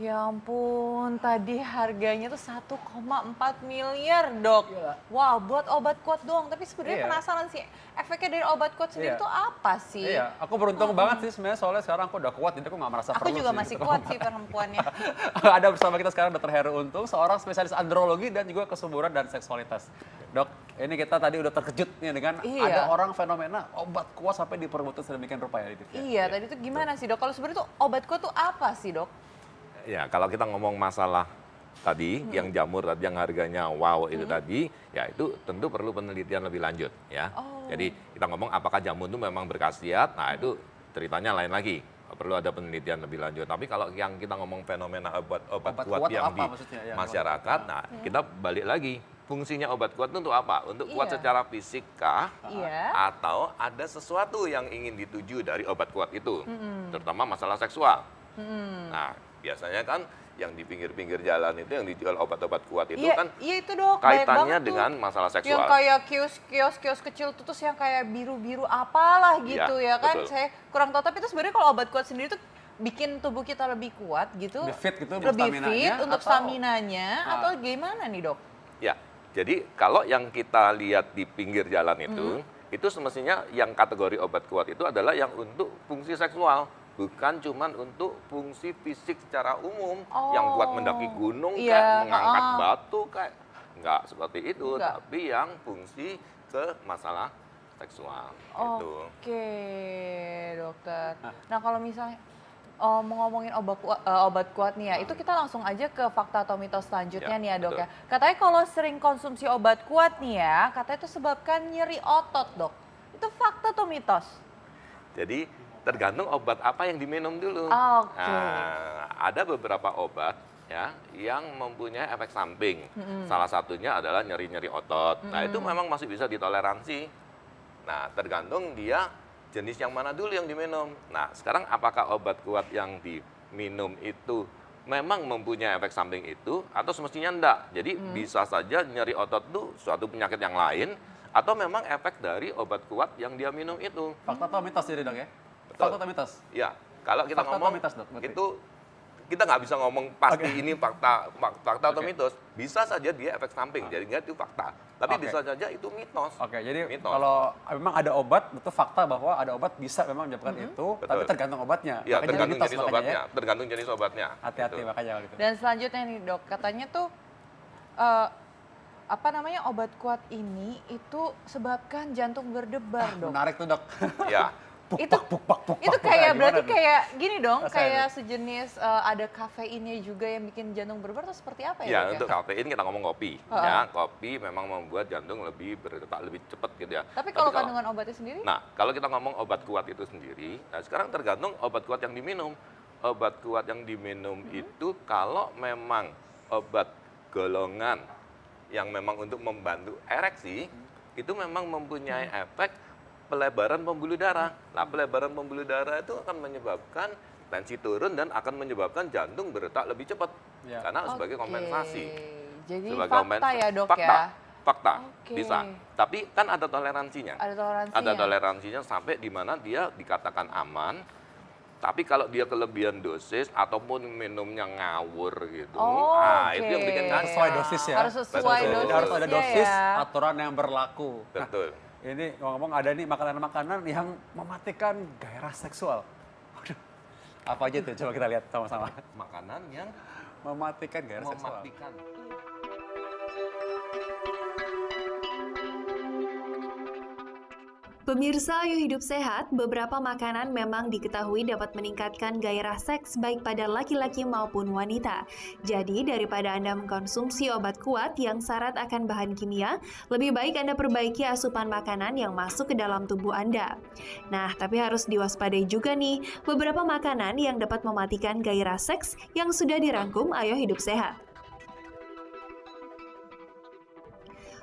Ya ampun, tadi harganya tuh 1,4 miliar, Dok. Gila. Wow, buat obat kuat doang. Tapi sebenarnya Iya. penasaran sih, efeknya dari obat kuat sendiri Iya. tuh apa sih? Iya, aku beruntung banget sih sebenarnya soalnya sekarang aku udah kuat, jadi aku nggak merasa Aku perlu juga sih masih gitu. kuat sih perempuannya. Ada bersama kita sekarang Dr. Heru Untung, seorang spesialis andrologi dan juga kesuburan dan seksualitas. Dok, ini kita tadi udah terkejut nih dengan Iya. ada orang fenomena obat kuat sampai diperbutkan sedemikian rupa ya. Dit, ya? Iya, tadi tuh gimana sih, Dok? Kalau sebenarnya tuh obat kuat tuh apa sih, Dok? Ya, kalau kita ngomong masalah tadi, yang jamur tadi, yang harganya wow itu tadi, ya itu tentu perlu penelitian lebih lanjut ya. Oh. Jadi kita ngomong apakah jamur itu memang berkhasiat, nah itu ceritanya lain lagi. Perlu ada penelitian lebih lanjut. Tapi kalau yang kita ngomong fenomena obat Obat kuat kuat yang apa di maksudnya? Ya, masyarakat, nah kita balik lagi. Fungsinya obat kuat itu untuk apa? Untuk kuat Iya. secara fisik kah? Iya. Atau ada sesuatu yang ingin dituju dari obat kuat itu, terutama masalah seksual. Nah, biasanya kan yang di pinggir-pinggir jalan itu yang dijual obat-obat kuat itu Iya, kan iya itu, Dok. Banyak kaitannya banget tuh. dengan masalah Yang seksual. kayak kios kecil tuh terus yang kayak biru-biru apalah gitu Iya, ya kan. betul. Saya kurang tahu, tapi itu sebenarnya kalau obat kuat sendiri tuh bikin tubuh kita lebih kuat gitu. Lebih fit gitu untuk Lebih staminanya, fit untuk atau- staminanya Ah. atau gimana nih, Dok? Ya, jadi kalau yang kita lihat di pinggir jalan itu semestinya yang kategori obat kuat itu adalah yang untuk fungsi seksual. Bukan cuman untuk fungsi fisik secara umum, yang buat mendaki gunung Iya, kayak mengangkat heeh. batu kayak nggak seperti itu, Enggak. tapi yang fungsi ke masalah seksual. Gitu. Oke, dokter. Nah kalau misalnya mau ngomongin obat kuat nih ya, itu kita langsung aja ke fakta atau mitos selanjutnya Ya, nih ya, Dok betul. ya. Katanya kalau sering konsumsi obat kuat nih ya, katanya itu sebabkan nyeri otot, Dok. Itu fakta atau mitos? Jadi tergantung obat apa yang diminum dulu. Oke. Nah, ada beberapa obat ya yang mempunyai efek samping. Salah satunya adalah nyeri-nyeri otot. Nah, itu memang masih bisa ditoleransi. Nah, tergantung dia jenis yang mana dulu yang diminum. Nah, sekarang apakah obat kuat yang diminum itu memang mempunyai efek samping itu atau semestinya enggak? Jadi bisa saja nyeri otot itu suatu penyakit yang lain atau memang efek dari obat kuat yang dia minum itu. Fakta atau mitos jadi Dok ya? Betul. Fakta atau mitos? Ya, kalau kita Fakta atau ngomong mitos, Dok, berarti? itu kita nggak bisa ngomong pasti Oke. ini fakta atau Oke. mitos. Bisa saja dia efek samping, jadi nggak itu fakta. Tapi Oke. bisa saja itu mitos. Oke, jadi Mitos. kalau memang ada obat, itu fakta bahwa ada obat bisa memang menyebabkan itu, tapi Betul. tergantung obatnya. Ya, Makanya tergantung mitos jenis makanya obatnya. Tergantung jenis obatnya. Hati-hati Gitu. makanya kalau gitu. Dan selanjutnya nih, Dok, katanya tuh obat kuat ini itu sebabkan jantung berdebar, Dok. Menarik tuh Dok. Ya, Itu itu Nah, kayak gimana berarti tuh? kayak gini dong, Rasanya. kayak sejenis ada kafeinnya juga yang bikin jantung berdebar atau seperti apa ya? ya Dok, untuk kafein kita ngomong kopi. Heeh. Ya, kopi memang membuat jantung lebih berdetak lebih cepat gitu ya. Tapi kalau kandungan obatnya sendiri? Nah, kalau kita ngomong obat kuat itu sendiri, nah sekarang tergantung obat kuat yang diminum. Obat kuat yang diminum itu kalau memang obat golongan yang memang untuk membantu ereksi, itu memang mempunyai efek pelebaran pembuluh darah. Nah, pelebaran pembuluh darah itu akan menyebabkan tensi turun dan akan menyebabkan jantung berdetak lebih cepat. Ya. Karena sebagai Oke. kompensasi. Jadi Sebagai fakta kompensasi. ya, Dok Fakta. ya? Fakta, Oke. bisa. Tapi kan ada toleransinya. Ada toleransinya? Ada toleransinya sampai di mana dia dikatakan aman. Tapi kalau dia kelebihan dosis ataupun minumnya ngawur gitu, Oh, nah oke. itu yang bikin cancer. Sesuai dosis ya. Harus sesuai Betul. dosisnya Jadi harus ada dosis, ya. aturan yang berlaku. Nah, Betul. ini ngomong ada nih makanan-makanan yang mematikan gairah seksual. Waduh, apa aja tuh? Coba kita lihat sama-sama. Makanan yang Mematikan gairah seksual. mematikan. Pemirsa Ayo Hidup Sehat, beberapa makanan memang diketahui dapat meningkatkan gairah seks baik pada laki-laki maupun wanita. Jadi, daripada Anda mengkonsumsi obat kuat yang syarat akan bahan kimia, lebih baik Anda perbaiki asupan makanan yang masuk ke dalam tubuh Anda. Nah, tapi harus diwaspadai juga nih, beberapa makanan yang dapat mematikan gairah seks yang sudah dirangkum Ayo Hidup Sehat.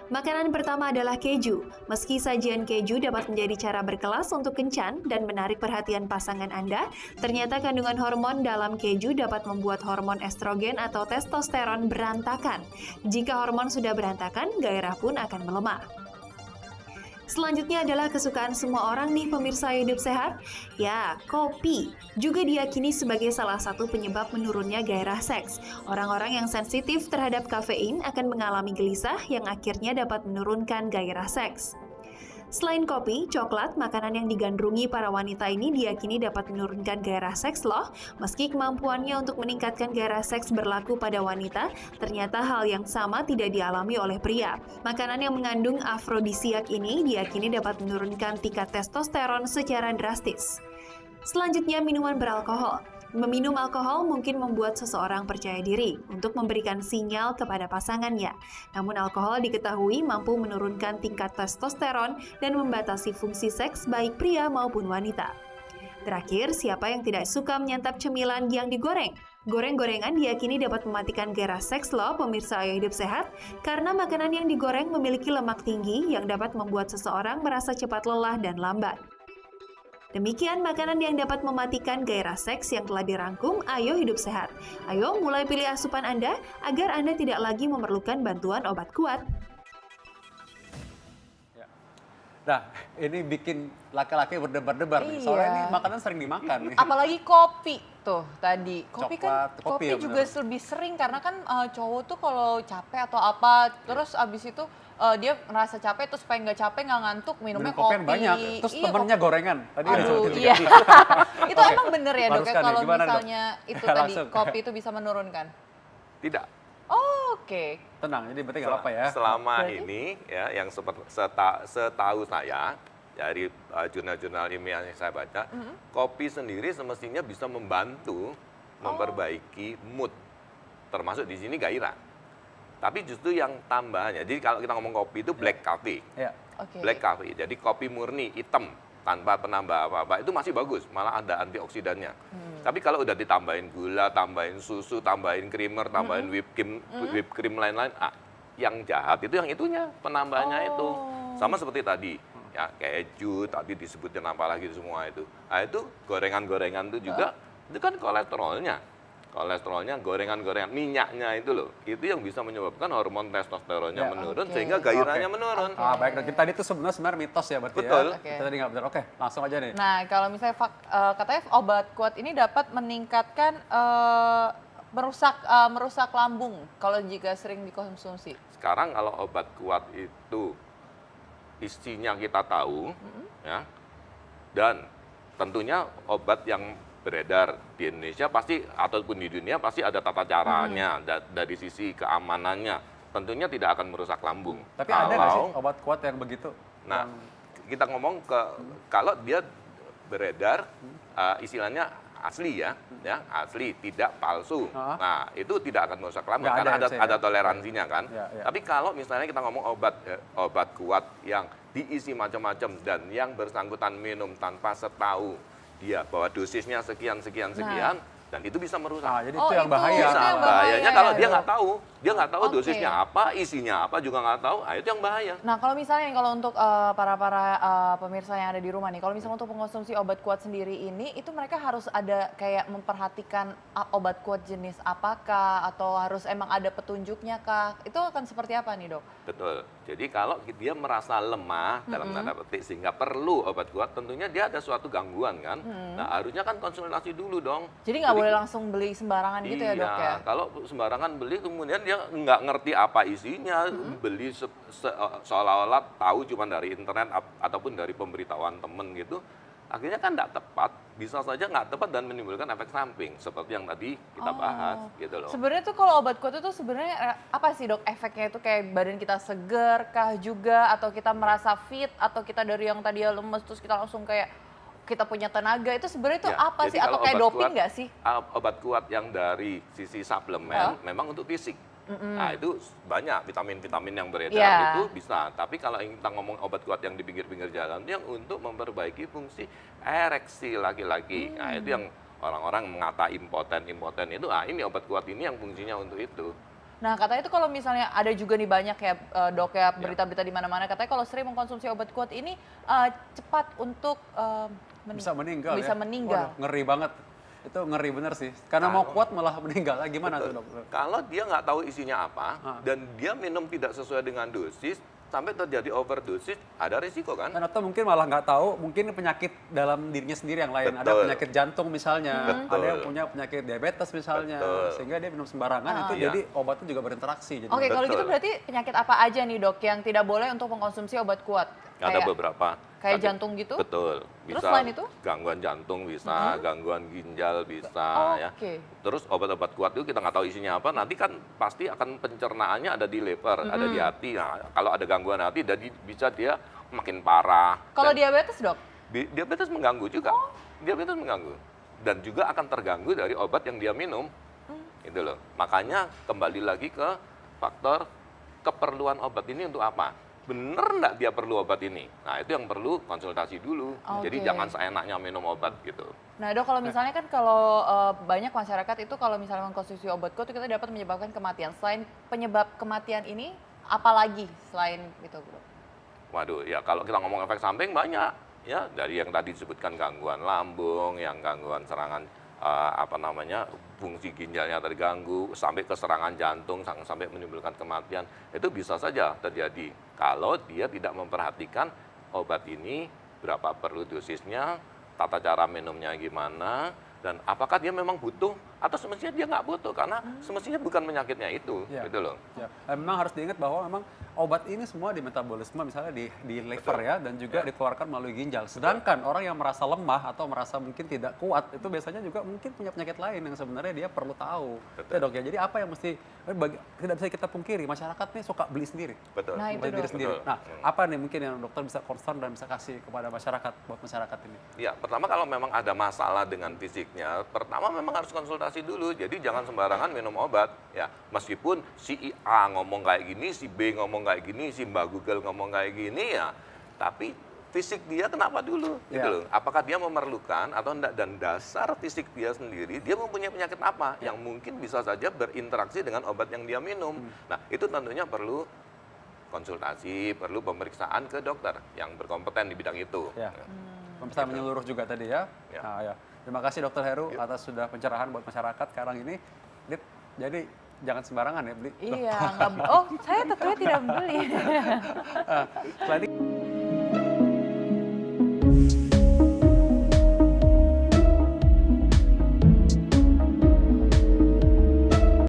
Makanan pertama adalah keju. Meski sajian keju dapat menjadi cara berkelas untuk kencan dan menarik perhatian pasangan Anda, ternyata kandungan hormon dalam keju dapat membuat hormon estrogen atau testosteron berantakan. Jika hormon sudah berantakan, gairah pun akan melemah. Selanjutnya adalah kesukaan semua orang nih pemirsa hidup sehat. Ya, kopi juga diyakini sebagai salah satu penyebab menurunnya gairah seks. Orang-orang yang sensitif terhadap kafein akan mengalami gelisah yang akhirnya dapat menurunkan gairah seks. Selain kopi, coklat, makanan yang digandrungi para wanita ini diyakini dapat menurunkan gairah seks loh. Meski kemampuannya untuk meningkatkan gairah seks berlaku pada wanita, ternyata hal yang sama tidak dialami oleh pria. Makanan yang mengandung afrodisiak ini diyakini dapat menurunkan tingkat testosteron secara drastis. Selanjutnya, minuman beralkohol. Meminum alkohol mungkin membuat seseorang percaya diri untuk memberikan sinyal kepada pasangannya. Namun alkohol diketahui mampu menurunkan tingkat testosteron dan membatasi fungsi seks baik pria maupun wanita. Terakhir, siapa yang tidak suka menyantap cemilan yang digoreng? Goreng-gorengan diyakini dapat mematikan gairah seks loh pemirsa Ayo Hidup Sehat, karena makanan yang digoreng memiliki lemak tinggi yang dapat membuat seseorang merasa cepat lelah dan lambat. Demikian makanan yang dapat mematikan gairah seks yang telah dirangkum Ayo Hidup Sehat. Ayo mulai pilih asupan Anda agar Anda tidak lagi memerlukan bantuan obat kuat. Nah, ini bikin laki-laki berdebar-debar nih. Iya. Soalnya ini makanan sering dimakan. Apalagi kopi tuh tadi. Kopi Coklat, kan kopi ya juga bener. lebih sering karena kan cowok tuh kalau capek atau apa terus abis itu dia merasa capek terus supaya nggak capek nggak ngantuk minumnya Minum kopi yang banyak. Terus Iya, temennya gorengan. Tadi udah Aduh, sebutin juga. iya. Itu Oke. emang bener ya dok ya Haruskan ya, kalau gimana, Dok? misalnya itu tadi Langsung. kopi itu bisa menurunkan. Tidak. Oh, oke. Tenang, jadi berarti nggak apa-apa ya. Selama Berarti? ini ya yang setahu saya dari jurnal-jurnal ilmiah yang saya baca, kopi sendiri semestinya bisa membantu memperbaiki mood, termasuk di sini gairah. Tapi justru yang tambahannya, jadi kalau kita ngomong kopi itu black coffee, Ya. Oke. black coffee, jadi kopi murni hitam tanpa penambah apa-apa itu masih bagus, malah ada antioksidannya. Tapi kalau udah ditambahin gula, tambahin susu, tambahin creamer, tambahin whipped cream lain-lain, yang jahat itu yang itunya penambahannya itu. Sama seperti tadi, ya keju tadi disebutin apa lagi semua itu. Nah itu gorengan-gorengan itu juga itu kan kolesterolnya gorengan-gorengan minyaknya itu loh, itu yang bisa menyebabkan hormon testosteronnya Ya. menurun Oke. sehingga gairahnya Oke. menurun. Baik, Dok. Tadi itu sebenarnya mitos ya berarti Betul. ya. Oke. Kita tadi nggak benar. Oke, langsung aja nih. Nah, kalau misalnya katanya obat kuat ini dapat meningkatkan merusak lambung kalau jika sering dikonsumsi. Sekarang kalau obat kuat itu isinya kita tahu, ya, dan tentunya obat yang beredar di Indonesia pasti ataupun di dunia pasti ada tata caranya dari sisi keamanannya. Tentunya tidak akan merusak lambung. Tapi ada nggak sih Kalau- obat kuat yang begitu? Nah, kita ngomong kalau dia beredar, istilahnya asli ya, asli tidak palsu. Ah. Nah, itu tidak akan merusak lambung Nggak karena ada ada, ya? ada toleransinya kan. Ya, ya. Tapi kalau misalnya kita ngomong obat kuat yang diisi macam-macam dan yang bersangkutan minum tanpa setahu dia bahwa dosisnya sekian, dan itu bisa merusak. Jadi Oh, itu yang itu bahaya. yang Bisa, bahaya bahayanya ya, kalau dia Dok. nggak tahu, Oke. dosisnya apa, isinya apa juga nggak tahu, itu yang bahaya. Nah, kalau misalnya nih, kalau untuk para pemirsa yang ada di rumah nih, kalau misalnya untuk mengkonsumsi obat kuat sendiri ini, itu mereka harus ada kayak memperhatikan obat kuat jenis apakah, atau harus emang ada petunjuknya kah? Itu akan seperti apa nih dok? Betul. Jadi kalau dia merasa lemah dalam tanda petik sehingga perlu obat kuat, tentunya dia ada suatu gangguan kan. Nah harusnya kan konsultasi dulu dong. Jadi nggak boleh langsung beli sembarangan gitu ya dok ya? Iya, kalau sembarangan beli kemudian dia nggak ngerti apa isinya, beli seolah-olah tahu cuma dari internet ataupun dari pemberitahuan temen gitu. Akhirnya kan nggak tepat, bisa saja nggak tepat dan menimbulkan efek samping seperti yang tadi kita bahas gitu loh. Sebenarnya tuh kalau obat kuat itu sebenarnya apa sih dok efeknya itu kayak badan kita seger kah juga atau kita merasa fit atau kita dari yang tadi lemes terus kita langsung kayak kita punya tenaga itu sebenarnya itu Ya, apa jadi sih atau kalau kayak obat doping kuat- nggak sih? Obat kuat yang dari sisi suplemen memang untuk fisik. Nah itu banyak vitamin-vitamin yang beredar Iya. itu bisa. Tapi kalau yang kita ngomong obat kuat yang di pinggir-pinggir jalan itu yang untuk memperbaiki fungsi ereksi laki-laki. Nah itu yang orang-orang mengata impoten itu. Ini obat kuat ini yang fungsinya untuk itu. Nah katanya itu kalau misalnya ada juga nih banyak ya dok ya berita-berita di mana-mana katanya kalau sering mengkonsumsi obat kuat ini cepat untuk Bisa meninggal Bisa ya? meninggal. Waduh, ngeri banget. Itu ngeri bener sih. Karena mau kuat malah meninggal. Gimana tuh dok? Kalau dia nggak tahu isinya apa dan dia minum tidak sesuai dengan dosis, sampai terjadi overdosis, ada risiko kan? Dan atau mungkin malah nggak tahu, mungkin penyakit dalam dirinya sendiri yang lain. Ada Betul. penyakit jantung misalnya, Betul. ada yang punya penyakit diabetes misalnya, Betul. sehingga dia minum sembarangan itu Iya. jadi obatnya juga berinteraksi. Jadi Oke, kalau gitu Betul. berarti penyakit apa aja nih dok yang tidak boleh untuk mengkonsumsi obat kuat? Ada beberapa. kayak Tapi- jantung gitu? Betul. Terus Bisa selain itu? gangguan jantung bisa, gangguan ginjal bisa ya. Oke. Terus obat-obat kuat itu kita nggak tahu isinya apa, nanti kan pasti akan pencernaannya ada di liver, ada di hati. Nah, kalau ada gangguan hati, jadi bisa dia makin parah. Kalau Dan diabetes dok? diabetes mengganggu juga. Diabetes mengganggu. Dan juga akan terganggu dari obat yang dia minum. Itu loh. Makanya kembali lagi ke faktor keperluan obat ini untuk apa? Bener nggak dia perlu obat ini? Nah, itu yang perlu konsultasi dulu. Jadi Oke. jangan seenaknya minum obat gitu. Nah dok, kalau misalnya kan kalau banyak masyarakat itu kalau misalnya mengkonsumsi obat kuat itu kita dapat menyebabkan kematian. Selain penyebab kematian ini, apalagi selain itu dok? Waduh, ya kalau kita ngomong efek samping banyak. Ya, dari yang tadi disebutkan gangguan lambung, yang gangguan serangan fungsi ginjalnya terganggu, sampai ke serangan jantung, sampai menimbulkan kematian, itu bisa saja terjadi kalau dia tidak memperhatikan obat ini, berapa perlu dosisnya, tata cara minumnya gimana, dan apakah dia memang butuh atau semestinya dia nggak butuh karena semestinya bukan penyakitnya itu, Ya. gitu loh. Ya, memang harus diingat bahwa memang obat ini semua di metabolisme misalnya di liver ya dan juga dikeluarkan melalui ginjal. Sedangkan orang yang merasa lemah atau merasa mungkin tidak kuat itu biasanya juga mungkin punya penyakit lain yang sebenarnya dia perlu tahu. Betul. Ya dok ya. Jadi apa yang mesti tidak bisa kita pungkiri, masyarakat nih suka beli sendiri. Betul. Nah, itu Beli diri dok. sendiri. Betul. Nah, apa nih mungkin yang dokter bisa concern dan bisa kasih kepada masyarakat buat masyarakat ini? Ya, pertama kalau memang ada masalah dengan fisiknya, pertama memang harus konsultasi dulu. Jadi jangan sembarangan minum obat. Ya, meskipun si A ngomong kayak gini, si B ngomong kayak gini, si Mbak Google ngomong kayak gini ya, tapi fisik dia kenapa dulu? Gitu Ya. loh. Apakah dia memerlukan atau enggak, dan dasar fisik dia sendiri, dia mempunyai penyakit apa yang mungkin bisa saja berinteraksi dengan obat yang dia minum. Nah, itu tentunya perlu konsultasi, perlu pemeriksaan ke dokter yang berkompeten di bidang itu. Ya. Bisa menyeluruh juga tadi ya. Ya. Nah, ya. Terima kasih Dokter Heru atas sudah pencerahan buat masyarakat sekarang ini. Dit, jadi jangan sembarangan ya beli. Iya, nggak. Oh, saya tentunya tidak membeli. Selain itu,